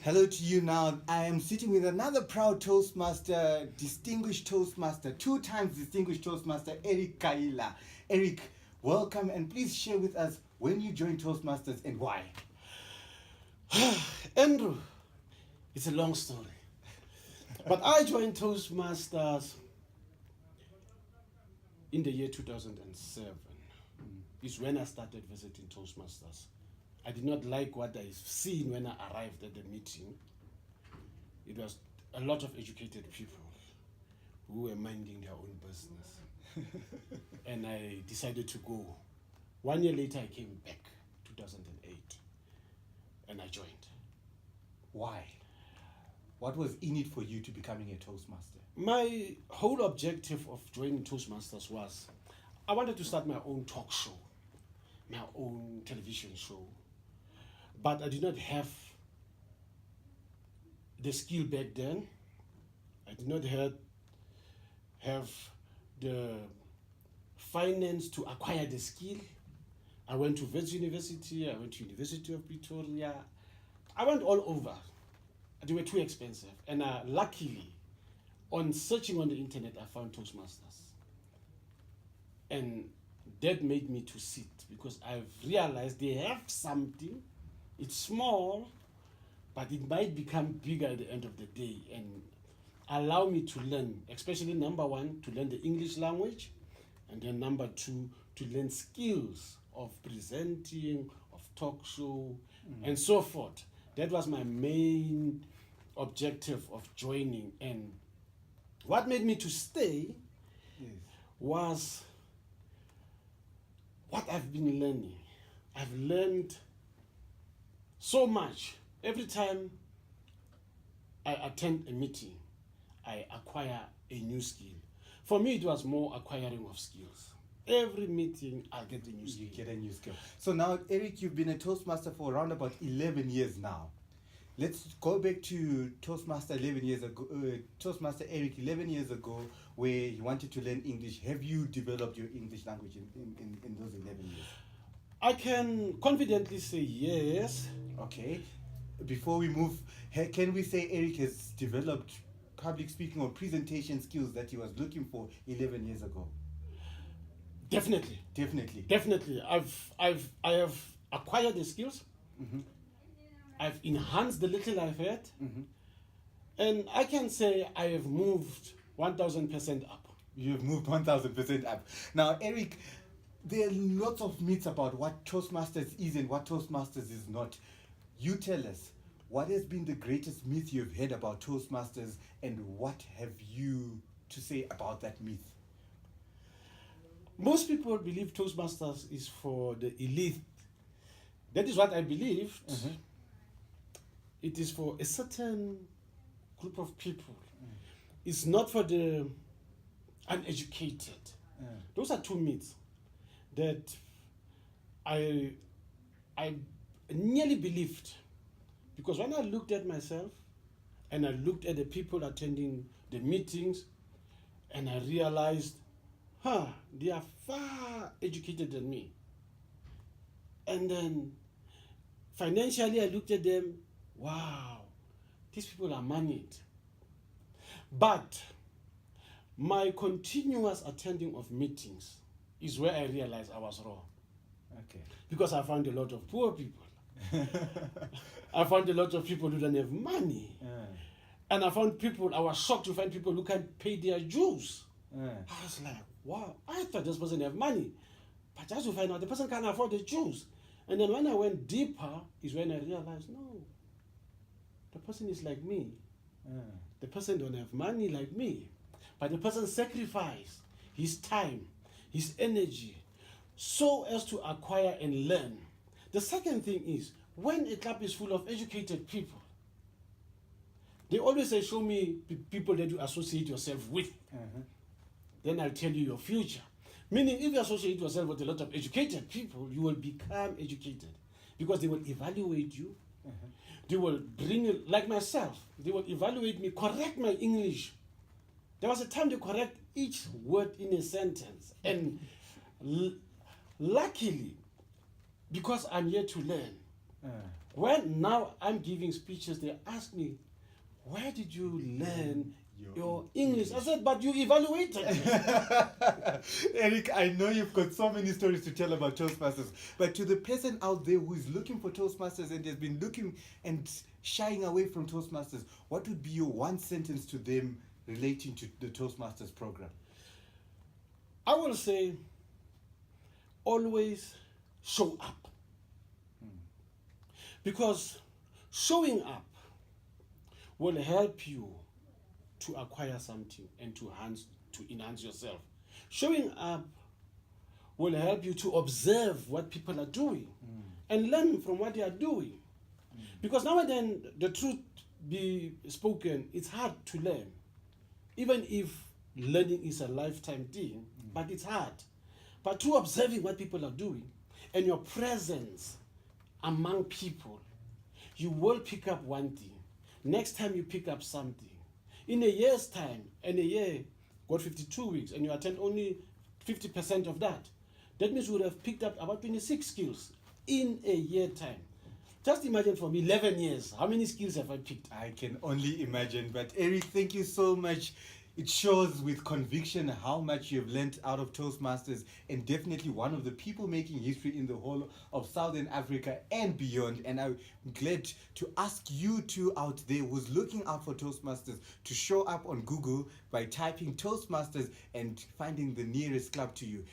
Hello to you now. I am sitting with another proud Toastmaster, Distinguished Toastmaster, 2 times Distinguished Toastmaster, Kaila. Eric, welcome and please share with us when you joined Toastmasters and why. Andrew, it's a long story. But I joined Toastmasters in the year 2007. Is when I started visiting Toastmasters. I did not like what I seen when I arrived at the meeting. It was a lot of educated people who were minding their own business. And I decided to go. 1 year later, I came back, 2008, and I joined. Why? What was in it for you to becoming a Toastmaster? My whole objective of joining Toastmasters was I wanted to start my own talk show, my own television show, but I did not have the skill back then. I did not have the finance to acquire the skill. I went to Wits University, I went to University of Pretoria. I went all over. They were too expensive. And luckily, on searching on the internet, I found Toastmasters. And that made me to sit because I've realized they have something. It's small, but it might become bigger at the end of the day and allow me to learn, especially number one, to learn the English language, and then number two, to learn skills of presenting, of talk show, and so forth. That was my main objective of joining. And what made me to stay was what I've been learning. I've learned so much. Every time I attend a meeting, I acquire a new skill. For me, it was more acquiring of skills. Every meeting, I'll get a new skill. You get a new skill. So now, Eric, you've been a Toastmaster for around about 11 years now. Let's go back to Toastmaster 11 years ago. Toastmaster Eric 11 years ago, where you wanted to learn English. Have you developed your English language in those 11 years? I can confidently say yes. Okay. Before we move, can we say Eric has developed public speaking or presentation skills that he was looking for 11 years ago? Definitely. I have acquired the skills. Mm-hmm. I've enhanced the little I've had. Mm-hmm. And I can say I have moved 1,000% up. You have moved 1,000% up. Now, Eric, there are lots of myths about what Toastmasters is and what Toastmasters is not. You tell us, what has been the greatest myth you've heard about Toastmasters and what have you to say about that myth? Most people believe Toastmasters is for the elite. That is what I believed. Mm-hmm. It is for a certain group of people. It's not for the uneducated. Those are two myths that I nearly believed. Because when I looked at myself and I looked at the people attending the meetings and I realized, they are far educated than me. And then financially I looked at them, wow, these people are moneyed. But my continuous attending of meetings is where I realized I was wrong. Okay. Because I found a lot of poor people. I found a lot of people who don't have money. And I was shocked to find people who can't pay their dues. I was like, wow, I thought this person have money. But just to find out, the person can't afford the dues. And then when I went deeper, is when I realized, no, the person is like me. The person don't have money like me. But the person sacrificed his time, his energy, so as to acquire and learn. The second thing is, when a club is full of educated people, they always say, show me people that you associate yourself with. Then I'll tell you your future. Meaning, if you associate yourself with a lot of educated people, you will become educated. Because they will evaluate you. They will bring you, like myself, they will evaluate me, correct my English. There was a time they correct each word in a sentence. And luckily, because I'm here to learn, When now I'm giving speeches, they ask me, where did you learn your English? I said, but you evaluated me. Eric, I know you've got so many stories to tell about Toastmasters, but to the person out there who is looking for Toastmasters and has been looking and shying away from Toastmasters, what would be your one sentence to them relating to the Toastmasters program? I will say, always show up. Because showing up will help you to acquire something and to enhance yourself. Showing up will help you to observe what people are doing and learn from what they are doing. Because now and then, the truth be spoken, it's hard to learn. Even if learning is a lifetime thing, but it's hard. But through observing what people are doing and your presence among people, you will pick up one thing. Next time you pick up something, in a year's time, and a year got 52 weeks, and you attend only 50% of that, that means you would have picked up about 26 skills in a year time. Just imagine for me, 11 years, how many skills have I picked? I can only imagine. But Eric, thank you so much. It shows with conviction how much you've learnt out of Toastmasters, and definitely one of the people making history in the whole of Southern Africa and beyond. And I'm glad to ask you two out there who's looking out for Toastmasters to show up on Google by typing Toastmasters and finding the nearest club to you.